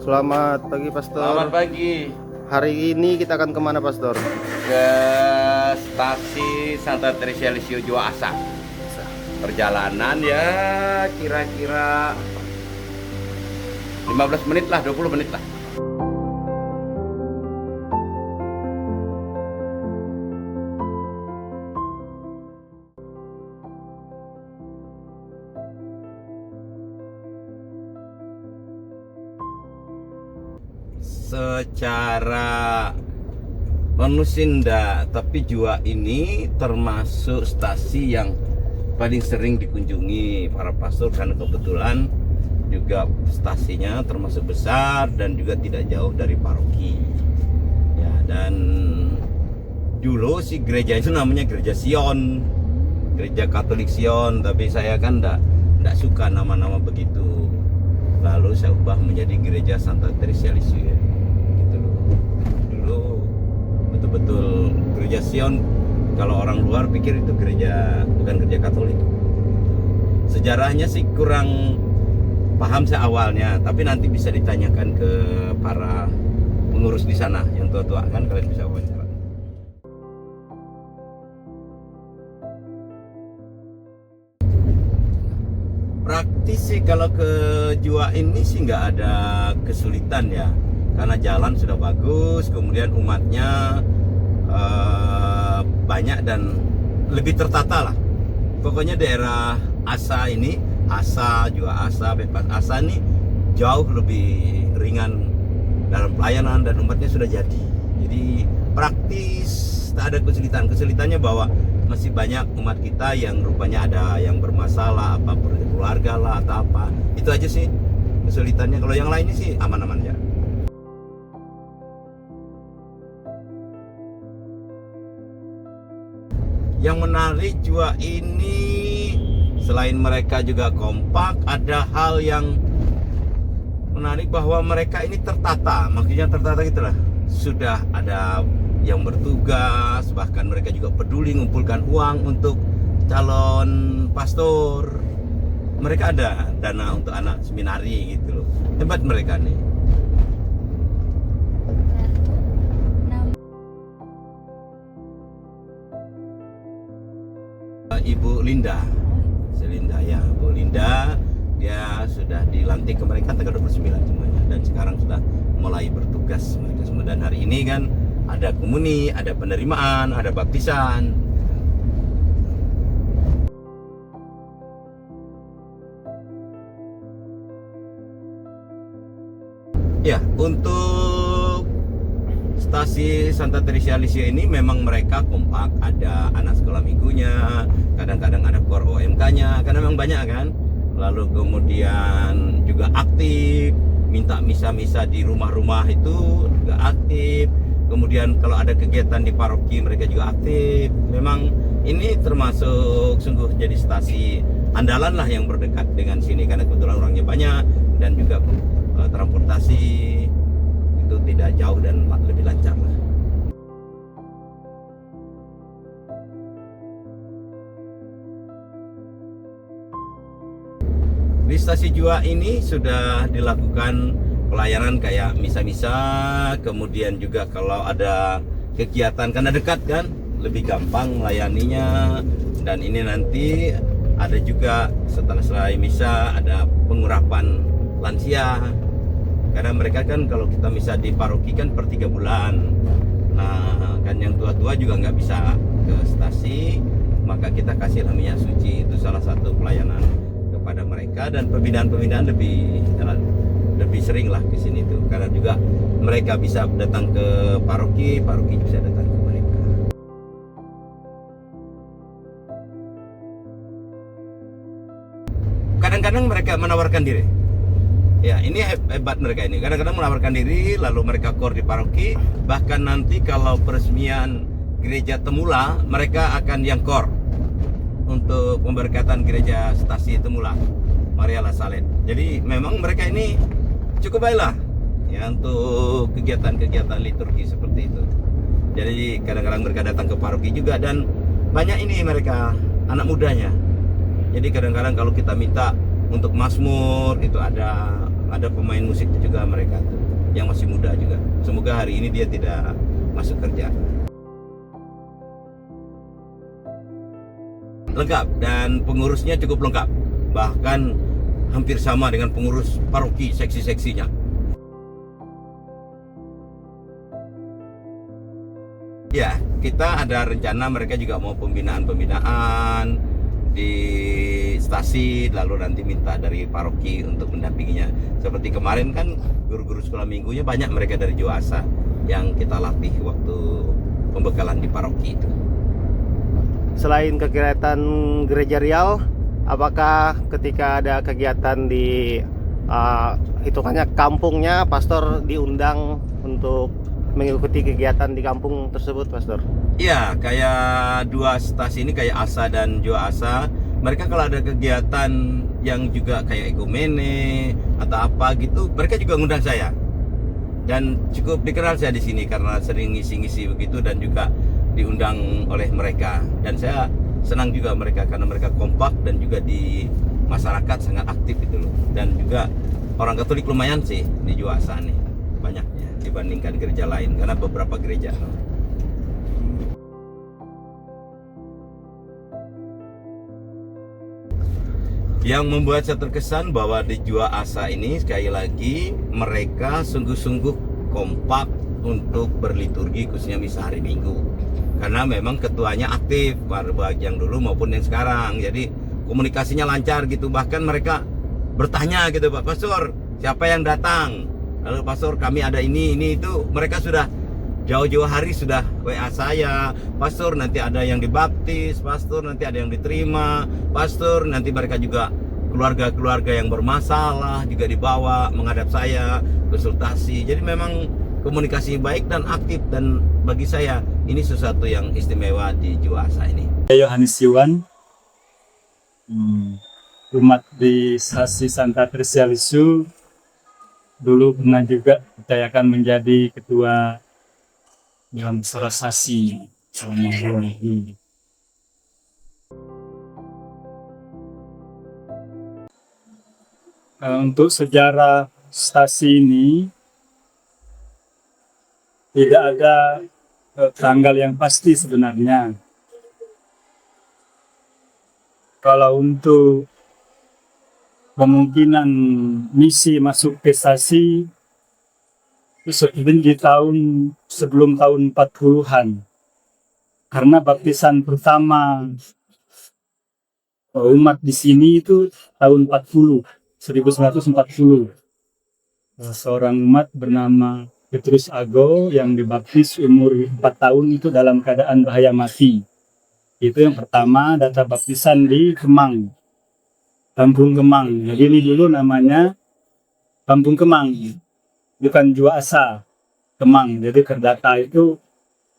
Selamat pagi, Pastor. Selamat pagi. Hari ini kita akan kemana, Pastor? Ke stasi Santa Teresa Lisio Jua Asa. Perjalanan ya kira-kira 15 menit lah, 20 menit lah. Secara manusia, tapi Jua ini termasuk stasi yang paling sering dikunjungi para pastor karena kebetulan juga stasinya termasuk besar dan juga tidak jauh dari paroki. Ya, dan dulu sih gereja itu namanya Gereja Sion, Gereja Katolik Sion, tapi saya kan enggak suka nama-nama begitu. Lalu saya ubah menjadi Gereja Santa Teresa Lisio. Dulu betul-betul Gereja Sion, kalau orang luar pikir itu gereja, bukan gereja Katolik. Sejarahnya sih kurang paham saya awalnya, tapi nanti bisa ditanyakan ke para pengurus di sana yang tua-tua, kan kalian bisa wawancara. Praktis sih kalau ke Jua ini sih nggak ada kesulitan ya, karena jalan sudah bagus, kemudian umatnya banyak dan lebih tertata lah. Pokoknya daerah Asa ini, Jua Asa, Bebas Asa ini jauh lebih ringan dalam pelayanan dan umatnya sudah jadi. Jadi praktis, tak ada kesulitan. Kesulitannya bahwa masih banyak umat kita yang rupanya ada yang bermasalah, apa keluarga lah atau apa. Itu aja sih kesulitannya. Kalau yang lainnya sih aman-aman ya. Yang menarik Jua ini, selain mereka juga kompak, ada hal yang menarik bahwa mereka ini tertata. Maksudnya tertata gitulah. Sudah ada yang bertugas, bahkan mereka juga peduli mengumpulkan uang untuk calon pastor. Mereka ada dana untuk anak seminari gitu loh. Hebat mereka nih. Ibu Linda, ya, Bu Linda, dia sudah dilantik ke mereka tanggal 29 semuanya, dan sekarang sudah mulai bertugas mereka semua. Dan hari ini kan ada komuni, ada penerimaan, ada baptisan. Ya, untuk stasi Santa Teresa Lisio ini memang mereka kompak, ada anak sekolah minggunya, kadang-kadang ada kor OMK-nya, karena memang banyak kan. Lalu kemudian juga aktif, minta misa-misa di rumah-rumah itu juga aktif. Kemudian kalau ada kegiatan di paroki mereka juga aktif. Memang ini termasuk sungguh jadi stasi andalan lah yang berdekat dengan sini, karena kebetulan orangnya banyak dan juga transportasi itu tidak jauh dan lebih lancar lah. Di stasi Jua ini sudah dilakukan pelayanan kayak misa-misa, kemudian juga kalau ada kegiatan karena dekat kan, lebih gampang melayaninya. Dan ini nanti ada juga setelah selesai misa ada pengurapan lansia. Karena mereka kan kalau kita misa di paroki kan per 3 bulan. Nah kan yang tua-tua juga nggak bisa ke stasi, maka kita kasihlah minyak suci. Itu salah satu pelayanan kepada mereka, dan pembinaan lebih sering lah ke sini tuh, karena juga mereka bisa datang ke paroki bisa datang ke mereka. Kadang-kadang mereka menawarkan diri. Ya, ini hebat mereka ini. Kadang-kadang menawarkan diri, lalu mereka kor di paroki. Bahkan nanti kalau peresmian gereja Temula, mereka akan yang kor untuk pemberkatan gereja stasi Temula, Maria La Salette. Jadi memang mereka ini cukup baiklah ya untuk kegiatan-kegiatan liturgi seperti itu. Jadi kadang-kadang mereka datang ke paroki juga, dan banyak ini mereka anak mudanya. Jadi kadang-kadang kalau kita minta untuk Mazmur itu ada pemain musik juga mereka tuh yang masih muda juga. Semoga hari ini dia tidak masuk kerja. Lengkap dan pengurusnya cukup lengkap, bahkan hampir sama dengan pengurus paroki seksi-seksinya. Ya, kita ada rencana mereka juga mau pembinaan di stasi, lalu nanti minta dari paroki untuk mendampinginya. Seperti kemarin kan guru-guru sekolah minggunya banyak mereka dari Juasa yang kita latih waktu pembekalan di paroki itu. Selain kegiatan Gereja Riau, apakah ketika ada kegiatan di hitungannya kampungnya, pastor diundang untuk mengikuti kegiatan di kampung tersebut, pastor? Iya, kayak dua stasi ini kayak Asa dan Juasa, mereka kalau ada kegiatan yang juga kayak ekumene atau apa gitu, mereka juga ngundang saya. Dan cukup dikenal saya di sini karena sering ngisi-ngisi begitu dan juga diundang oleh mereka. Dan saya senang juga mereka karena mereka kompak dan juga di masyarakat sangat aktif gitu loh. Dan juga orang Katolik lumayan sih di Juasa nih, banyaknya dibandingkan gereja lain karena beberapa gereja. Yang membuat saya terkesan bahwa di Juasa ini sekali lagi mereka sungguh-sungguh kompak untuk berliturgi khususnya misa hari Minggu. Karena memang ketuanya aktif, baik yang dulu maupun yang sekarang. Jadi komunikasinya lancar gitu. Bahkan mereka bertanya gitu, Pak Pastor, siapa yang datang? Lalu pastor kami ada ini itu, mereka sudah jauh-jauh hari sudah WA saya, pastor nanti ada yang dibaptis, pastor nanti ada yang diterima, pastor nanti mereka juga keluarga-keluarga yang bermasalah juga dibawa menghadap saya konsultasi. Jadi memang komunikasi baik dan aktif, dan bagi saya ini sesuatu yang istimewa di Juasa ini. Yohanes Yuan, umat di Stasi Santa Teresa Lisu, dulu pernah juga saya akan menjadi ketua dalam Sorasasi selama 2 minggu. Untuk sejarah stasi ini tidak ada tanggal yang pasti sebenarnya. Kalau untuk kemungkinan misi masuk ke stasi itu sebenarnya di tahun sebelum tahun 40-an. Karena baptisan pertama umat di sini itu tahun 1940. Seorang umat bernama Petrus Ago yang dibaptis umur 4 tahun itu dalam keadaan bahaya mati. Itu yang pertama, data baptisan di Kemang. Kampung Kemang. Jadi ini dulu namanya Kampung Kemang, bukan Juasa, Kemang. Jadi terdata itu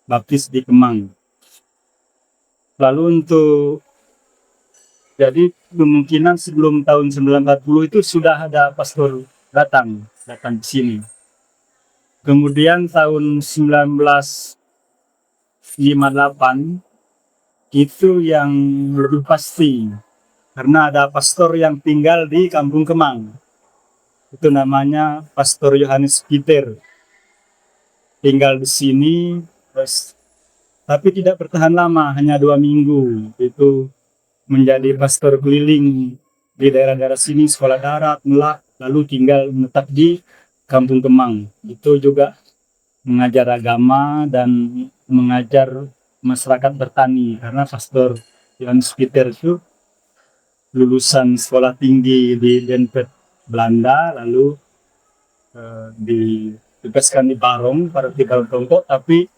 baptis di Kemang. Lalu untuk jadi kemungkinan sebelum tahun 1940 itu sudah ada pastor datang di sini. Kemudian tahun 1958 itu yang lebih pasti. Karena ada pastor yang tinggal di Kampung Kemang. Itu namanya Pastor Yohanes Peter. Tinggal di sini, tapi tidak bertahan lama, hanya 2 minggu. Itu menjadi pastor keliling di daerah-daerah sini, sekolah darat, melak, lalu tinggal menetap di Kampung Kemang. Itu juga mengajar agama dan mengajar masyarakat bertani. Karena Pastor Yohanes Peter itu lulusan sekolah tinggi di Denpet, Belanda, lalu ditugaskan di Barong pada 3 kelompok, tapi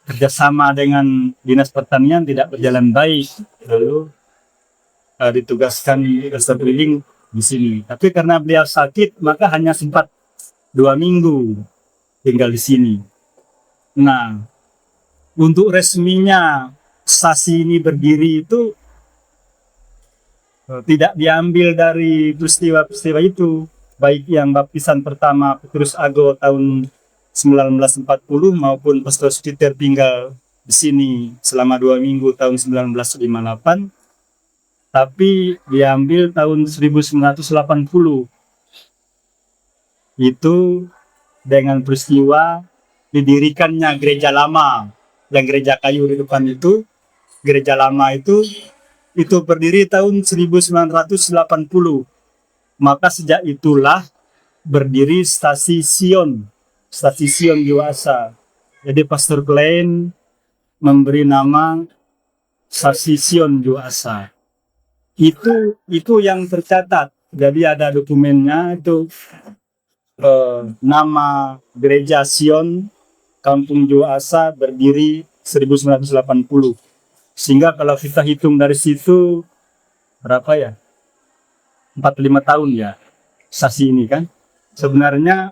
kerjasama dengan Dinas Pertanian tidak berjalan baik, lalu ditugaskan di keliling di sini. Tapi karena beliau sakit, maka hanya sempat 2 minggu tinggal di sini. Nah, untuk resminya stasi ini berdiri itu tidak diambil dari peristiwa-peristiwa itu, baik yang baptisan pertama Petrus Ago tahun 1940 maupun Pastor Peter tinggal di sini selama 2 minggu tahun 1958. tapi diambil tahun 1980. Itu dengan peristiwa didirikannya gereja lama, yang gereja kayu di depan itu. Gereja lama itu berdiri tahun 1980. Maka sejak itulah berdiri stasi Sion Juasa. Jadi Pastor Glenn memberi nama stasi Sion Juasa. Itu yang tercatat. Jadi ada dokumennya itu, nama gereja Sion Kampung Juasa berdiri 1980. Sehingga kalau kita hitung dari situ berapa ya? 45 tahun ya sasi ini kan. Sebenarnya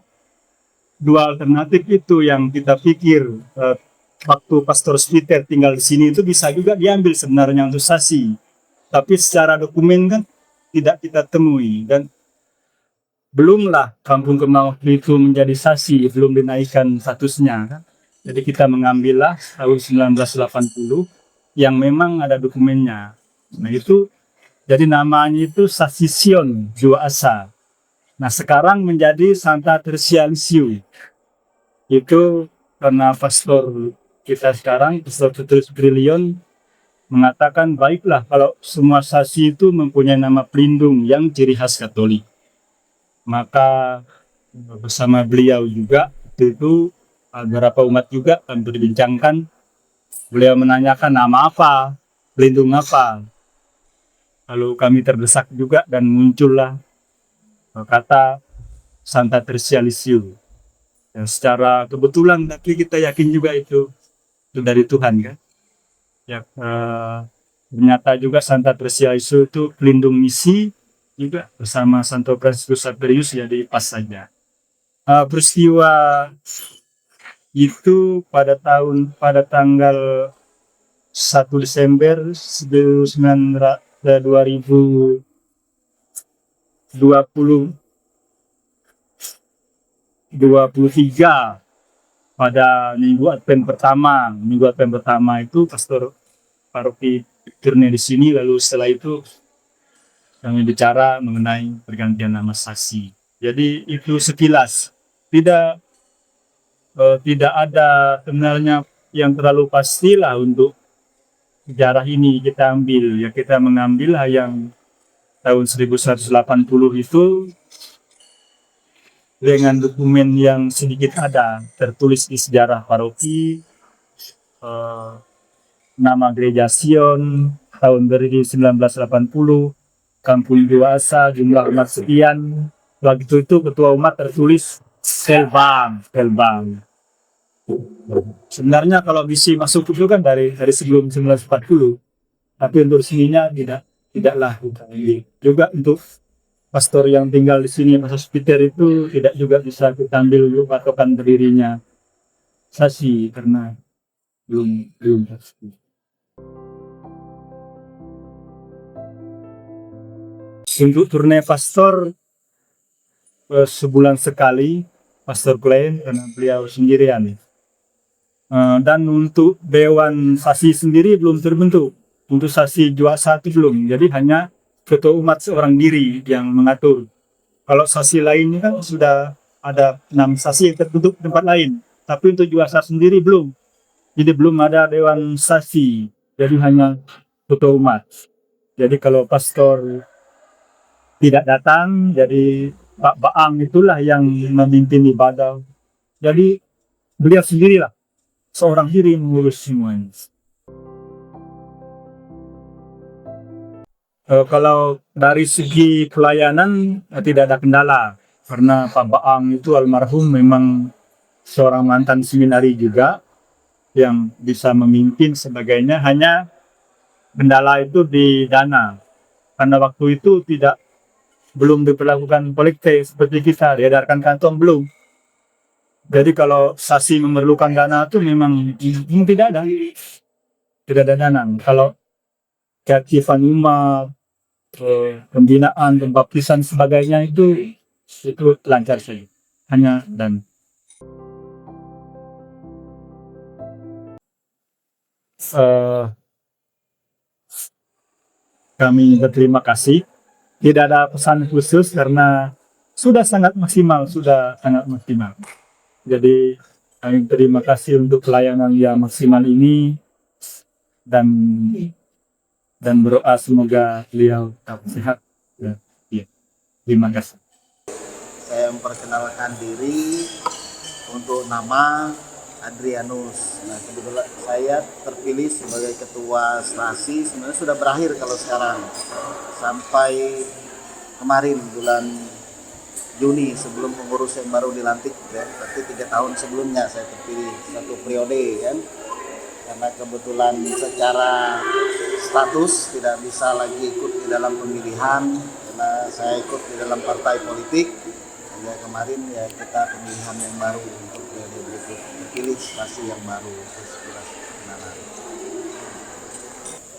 dua alternatif itu yang kita pikir, waktu Pastor Peter tinggal di sini itu bisa juga diambil sebenarnya untuk sasi. Tapi secara dokumen kan tidak kita temui, dan belumlah Kampung Kemang itu menjadi sasi, belum dinaikkan statusnya kan. Jadi kita mengambillah tahun 1980 yang memang ada dokumennya. Nah itu jadi namanya itu Sasi Sion Juasa. Nah sekarang menjadi Santa Tersia Lisieux. Itu karena pastor kita sekarang, Pastor Petrus Brilion, mengatakan baiklah kalau semua sasi itu mempunyai nama pelindung yang ciri khas Katolik. Maka bersama beliau juga itu beberapa umat juga kami berbincangkan. Beliau menanyakan nama apa, pelindung apa. Lalu kami terdesak juga dan muncullah kata Santa Tersia Lisieux. Dan secara kebetulan, tapi kita yakin juga itu dari Tuhan kan. Ya, ternyata juga Santa Tersia Lisieux itu pelindung misi juga bersama Santo Franciscus Xaverius, jadi pas saja. Peristiwa itu pada tanggal 1 Desember 2023 pada Minggu Advent pertama. Minggu Advent pertama itu Pastor Paroki Turne di sini, lalu setelah itu kami bicara mengenai pergantian nama sasi. Jadi itu sekilas, tidak ada sebenarnya yang terlalu pastilah untuk sejarah ini kita ambil. Ya kita mengambil yang tahun 1180 itu dengan dokumen yang sedikit ada tertulis di sejarah paroki, nama gereja Sion tahun berdiri 1980, Kampung Juasa, jumlah umat sekian. Waktu itu ketua umat tertulis Selbang. Sebenarnya kalau misi masuk itu kan dari sebelum 1940, tapi untuk sininya tidaklah. Juga untuk pastor yang tinggal di sini, Pastor Peter itu tidak juga bisa kita ambil untuk patokan berdirinya sasi karena belum pasti. Untuk turne pastor sebulan sekali Pastor Glenn karena beliau sendirian. Dan untuk Dewan Sasi sendiri belum terbentuk. Untuk Sasi Juasa itu belum. Jadi hanya ketua umat seorang diri yang mengatur. Kalau Sasi lainnya kan sudah ada 6 Sasi yang terbentuk di tempat lain. Tapi untuk Juasa sendiri belum. Jadi belum ada Dewan Sasi. Jadi hanya ketua umat. Jadi kalau pastor tidak datang, jadi Pak Baang itulah yang memimpin ibadah. Jadi beliau sendirilah, seorang diri mengurus semuanya. Kalau dari segi pelayanan tidak ada kendala, karena Pak Baang itu almarhum memang seorang mantan seminari juga yang bisa memimpin sebagainya. Hanya kendala itu di dana, karena waktu itu belum diperlakukan kolekte seperti kita, diedarkan kantong belum. Jadi kalau sasi memerlukan dana itu memang tidak ada dana. Kalau keaktifan umat, pembinaan, pembaptisan sebagainya itu lancar saja. Hanya dan kami berterima kasih. Tidak ada pesan khusus karena sudah sangat maksimal, Jadi kami terima kasih untuk pelayanan yang maksimal ini dan berdoa semoga beliau tetap sehat. Ya, terima kasih. Saya memperkenalkan diri untuk nama Adrianus. Nah, kebetulan saya terpilih sebagai ketua stasi. Sebenarnya sudah berakhir kalau sekarang, sampai kemarin bulan Juni sebelum pengurus yang baru dilantik, ya. Berarti 3 tahun sebelumnya saya terpilih 1 periode, kan. Karena kebetulan secara status tidak bisa lagi ikut di dalam pemilihan karena saya ikut di dalam partai politik. Ya, kemarin ya kita pemilihan yang baru untuk periode berikut, terpilih stasi yang baru. Terus kita perkenalan.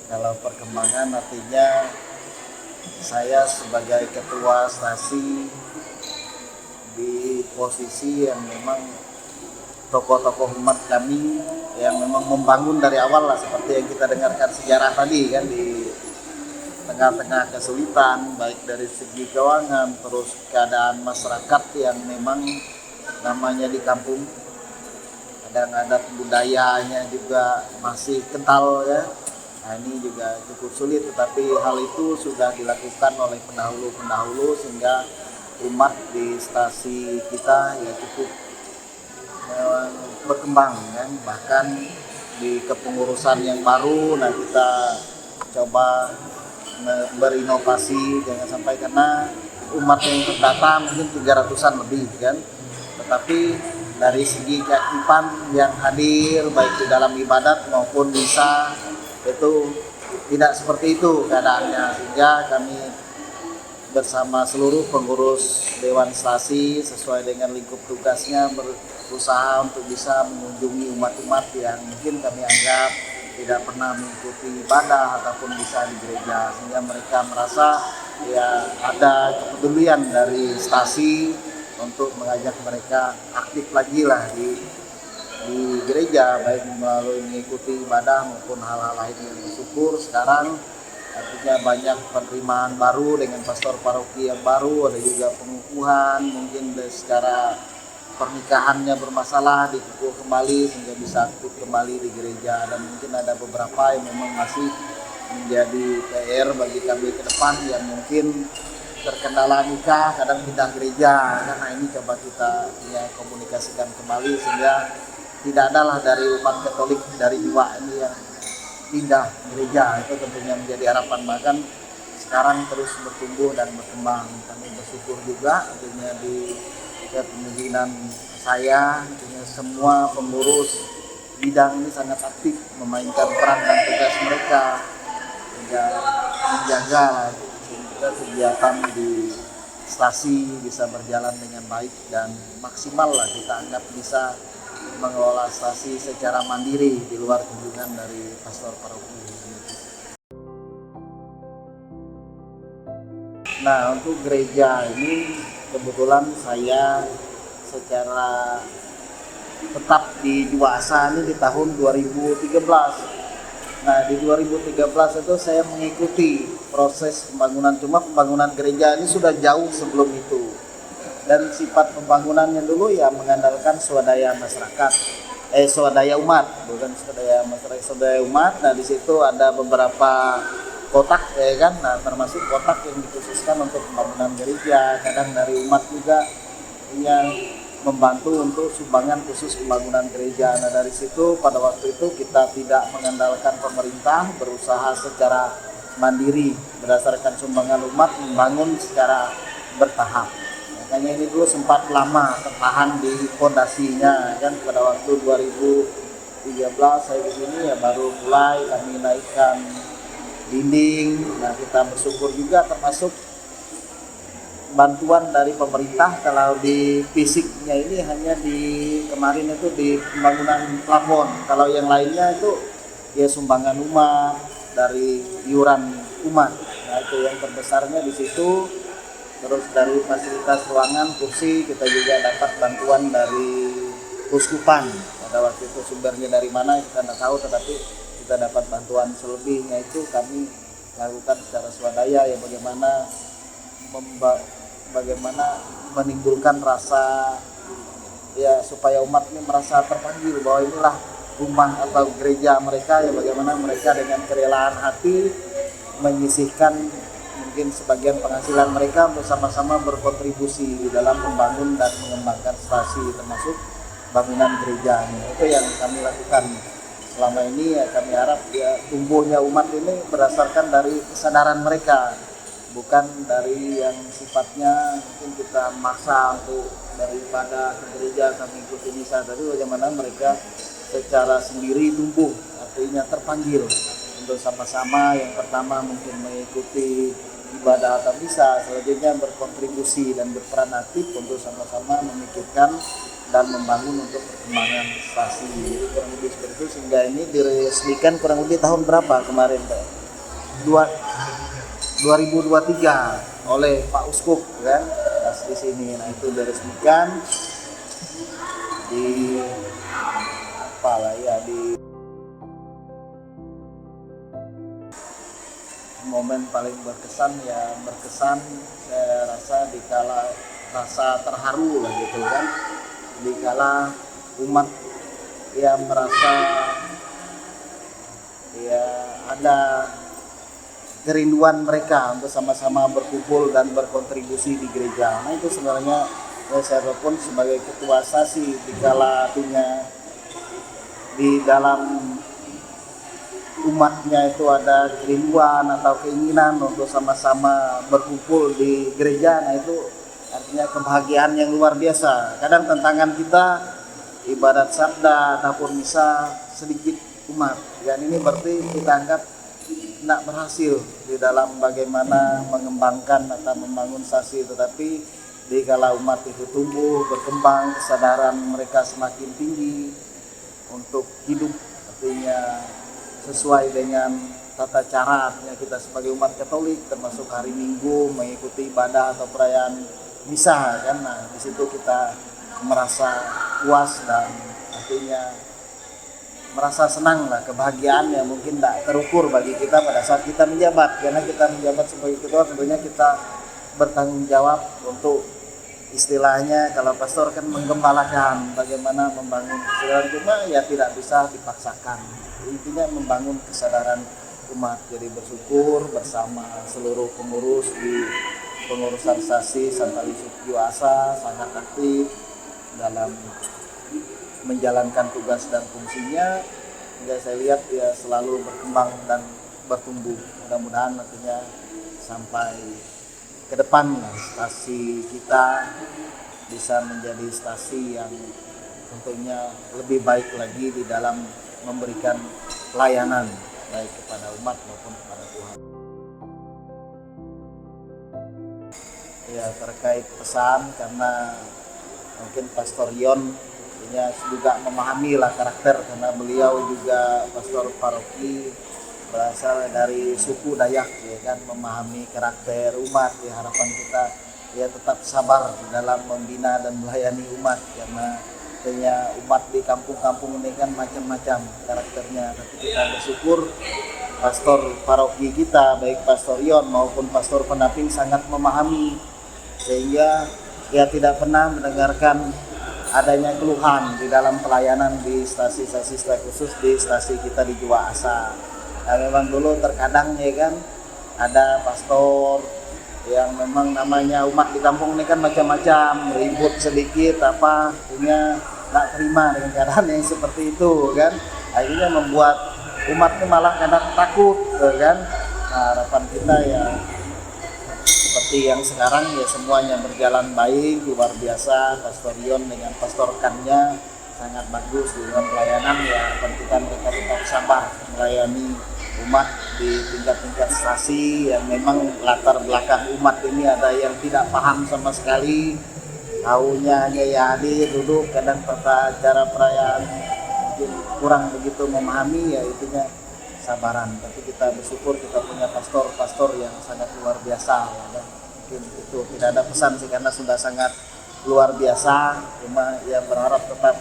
Kalau perkembangan artinya saya sebagai ketua stasi di posisi yang memang tokoh-tokoh umat kami yang memang membangun dari awal lah, seperti yang kita dengarkan sejarah tadi kan, di tengah-tengah kesulitan baik dari segi keuangan, terus keadaan masyarakat yang memang namanya di kampung kadang adat budayanya juga masih kental, ya. Nah, ini juga cukup sulit, tetapi hal itu sudah dilakukan oleh pendahulu-pendahulu sehingga umat di stasi kita ya cukup berkembang, kan. Bahkan di kepengurusan yang baru, nah kita coba berinovasi, jangan sampai karena umat yang terdata mungkin 300-an lebih, kan. Tetapi dari segi keaktifan yang hadir baik di dalam ibadat maupun misa itu tidak seperti itu keadaannya, sehingga kami bersama seluruh pengurus Dewan Stasi sesuai dengan lingkup tugasnya berusaha untuk bisa mengunjungi umat-umat yang mungkin kami anggap tidak pernah mengikuti ibadah ataupun bisa di gereja, sehingga mereka merasa ya ada kepedulian dari stasi untuk mengajak mereka aktif lagi lah di gereja, baik melalui mengikuti ibadah maupun hal-hal lain yang bersyukur sekarang artinya banyak penerimaan baru dengan pastor paroki yang baru, ada juga pengukuhan, mungkin secara pernikahannya bermasalah dikukuh kembali sehingga bisa aktif kembali di gereja, dan mungkin ada beberapa yang memang masih menjadi PR bagi kami ke depan yang mungkin terkendala nikah, kadang pindah gereja, karena ini coba kita ya komunikasikan kembali sehingga tidak adalah dari umat Katolik dari jiwa ini yang pindah gereja. Itu tentunya menjadi harapan, bahkan sekarang terus bertumbuh dan berkembang. Kami bersyukur juga tentunya di kepemimpinan saya, tentunya semua pengurus bidang ini sangat aktif memainkan peran dan tugas mereka sehingga menjaga kegiatan di stasi bisa berjalan dengan baik dan maksimal lah, kita anggap bisa mengelola stasi secara mandiri di luar kunjungan dari pastor paroki. Nah, untuk gereja ini kebetulan saya secara tetap di Juasa ini di tahun 2013. Nah, di 2013 itu saya mengikuti proses pembangunan, cuma pembangunan gereja ini sudah jauh sebelum itu. Dan sifat pembangunannya dulu ya mengandalkan swadaya masyarakat, swadaya umat, bukan swadaya masyarakat, swadaya umat. Nah, di situ ada beberapa kotak, ya kan, nah termasuk kotak yang dikhususkan untuk pembangunan gereja, kadang dari umat juga yang membantu untuk sumbangan khusus pembangunan gereja. Nah, dari situ pada waktu itu kita tidak mengandalkan pemerintah, berusaha secara mandiri berdasarkan sumbangan umat membangun secara bertahap. Makanya ini dulu sempat lama tertahan di fondasinya, kan. Pada waktu 2013 saya di sini ya baru mulai kami naikkan dinding. Nah, kita bersyukur juga termasuk bantuan dari pemerintah. Kalau di fisiknya ini hanya di kemarin itu di pembangunan plafon. Kalau yang lainnya itu ya sumbangan umat dari iuran umat. Nah, itu yang terbesarnya di situ. Terus dari fasilitas ruangan, kursi, kita juga dapat bantuan dari Uskupan. Pada waktu itu sumbernya dari mana kita tidak tahu, tetapi kita dapat bantuan selebihnya itu kami lakukan secara swadaya ya, bagaimana menimbulkan rasa ya supaya umat ini merasa terpanggil bahwa inilah rumah atau gereja mereka, ya bagaimana mereka dengan kerelaan hati menyisihkan mungkin sebagian penghasilan mereka untuk sama-sama berkontribusi di dalam membangun dan mengembangkan stasi termasuk bangunan gereja. Itu yang kami lakukan selama ini. Ya, kami harap ya tumbuhnya umat ini berdasarkan dari kesadaran mereka, bukan dari yang sifatnya mungkin kita maksa untuk dari ibadah ke gereja kami ikuti misa, tapi bagaimana mereka secara sendiri tumbuh, artinya terpanggil untuk sama-sama yang pertama mungkin mengikuti ibadah atau misa, selanjutnya berkontribusi dan berperan aktif untuk sama-sama memikirkan dan membangun untuk perkembangan stasi. Jadi kurang lebih seperti itu, sehingga ini diresmikan kurang lebih tahun berapa kemarin Pak? 2023 oleh Pak Uskup kan di sini. Nah itu diresmikan di momen paling berkesan saya rasa dikala rasa terharu lah gitu kan, dikala umat yang merasa ya ada kerinduan mereka untuk sama-sama berkumpul dan berkontribusi di gereja. Nah itu sebenarnya saya pun sebagai ketua stasi dikala artinya di dalam umatnya itu ada kerinduan atau keinginan untuk sama-sama berkumpul di gereja. Nah itu artinya kebahagiaan yang luar biasa. Kadang tantangan kita ibadat sabda ataupun misa sedikit umat, dan ini berarti kita anggap tidak berhasil di dalam bagaimana mengembangkan atau membangun stasi. Tetapi di kala umat itu tumbuh, berkembang, kesadaran mereka semakin tinggi untuk hidup artinya sesuai dengan tata cara artinya kita sebagai umat Katolik, termasuk hari Minggu mengikuti ibadah atau perayaan misa kan. Nah di situ kita merasa puas dan artinya merasa senang lah, kebahagiaan yang mungkin tidak terukur bagi kita pada saat kita menjabat. Karena kita menjabat sebagai ketua tentunya kita bertanggung jawab untuk istilahnya kalau pastor kan menggembalakan bagaimana membangun kesadaran, cuma ya tidak bisa dipaksakan. Intinya membangun kesadaran umat. Jadi bersyukur bersama seluruh pengurus di pengurusan stasi Santa Lisut Juasa sangat aktif dalam menjalankan tugas dan fungsinya, hingga saya lihat ya selalu berkembang dan bertumbuh. Mudah-mudahan nantinya sampai ke depan stasi kita bisa menjadi stasi yang tentunya lebih baik lagi di dalam memberikan layanan baik kepada umat maupun kepada Tuhan. Ya terkait pesan, karena mungkin Pastor Yon juga memahami lah karakter, karena beliau juga pastor paroki berasal dari suku Dayak ya kan, memahami karakter umat. Ya harapan kita ya tetap sabar dalam membina dan melayani umat, karena artinya umat di kampung-kampung ini kan macam-macam karakternya. Tapi kita bersyukur pastor paroki kita baik Pastor Yon maupun pastor pendamping sangat memahami, sehingga ya tidak pernah mendengarkan adanya keluhan di dalam pelayanan di stasi-stasi khusus di stasi kita di Juasa. Nah, memang dulu terkadang ya kan ada pastor yang memang namanya umat di kampung ini kan macam-macam, ribut sedikit apa punya nggak terima dengan keadaan yang seperti itu kan, akhirnya membuat umat ini malah kadang takut kan. Nah, harapan kita ya seperti yang sekarang ya semuanya berjalan baik, luar biasa. Pastor Yon dengan pastor Kannya sangat bagus di dalam pelayanan. Ya harapan kita mereka tetap sabar melayani umat di tingkat-tingkat stasi yang memang latar belakang umat ini ada yang tidak paham sama sekali, tahunya hanya ya hadir duduk, kadang tata cara perayaan mungkin kurang begitu memahami, ya itunya sabaran. Tapi kita bersyukur kita punya pastor-pastor yang sangat luar biasa ya. Mungkin itu tidak ada pesan sih karena sudah sangat luar biasa, cuma ya berharap tetap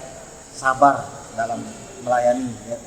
sabar dalam melayani ya.